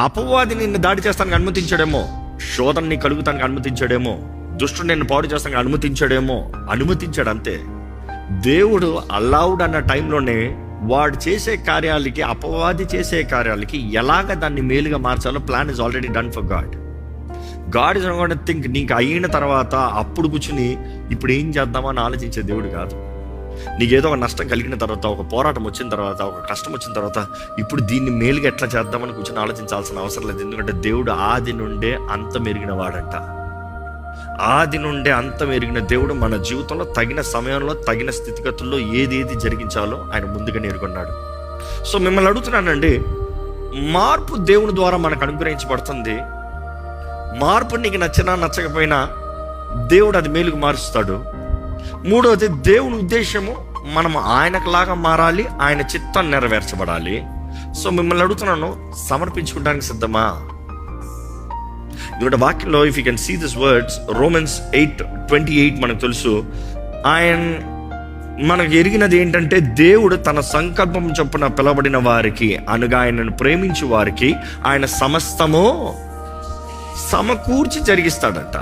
అపవాది నిన్ను దాడి చేస్తానికి అనుమతించాడేమో, శోధనని కలుగుతానికి అనుమతించాడేమో, దుష్టుడు నిన్ను పాడు చేస్తానికి అనుమతించాడేమో, అనుమతించాడు అంతే. దేవుడు అలౌడ్ అన్న టైంలోనే వాడు చేసే కార్యాలకి, అపవాది చేసే కార్యాలకి ఎలాగ దాన్ని మేలుగా మార్చాలో plan is already done for God. God is not think నీకు అయిన తర్వాత అప్పుడు కూర్చుని ఇప్పుడు ఏం చేద్దామని ఆలోచించే దేవుడు కాదు. నీకేదో ఒక నష్టం కలిగిన తర్వాత, ఒక పోరాటం వచ్చిన తర్వాత, ఒక కష్టం వచ్చిన తర్వాత ఇప్పుడు దీన్ని మేలుగా ఎట్లా చేద్దామని కూర్చొని ఆలోచించాల్సిన అవసరం లేదు. ఎందుకంటే దేవుడు ఆది నుండే అంతం ఎరిగిన వాడంట. ఆది నుండే అంతం ఎరిగిన దేవుడు మన జీవితంలో తగిన సమయంలో, తగిన స్థితిగతుల్లో ఏది జరిగించాలో ఆయన ముందుగానే ఎరుగున్నాడు. సో మిమ్మల్ని అడుగుతున్నానండి, మార్పు దేవుని ద్వారా మనకు అనుగ్రహించబడుతుంది. మార్పు నీకు నచ్చినా నచ్చకపోయినా దేవుడు అది మేలుకు మారుస్తాడు. మూడవది, దేవుని ఉద్దేశము మనం ఆయనకులాగా మారాలి, ఆయన చిత్తం నెరవేర్చబడాలి. సో మిమ్మల్ని అడుగుతున్నాను, సమర్పించుకోవడానికి సిద్ధమా? ఇక్కడ వాక్యంలో if you can see this words, Romans 8:28 మనకు తెలుసు. ఆయన మనకు ఎరిగినది ఏంటంటే, దేవుడు తన సంకల్పం చొప్పున పిలవబడిన వారికి, అనగా ఆయనను ప్రేమించు వారికి ఆయన సమస్తము సమకూర్చి జరిగిస్తాడట.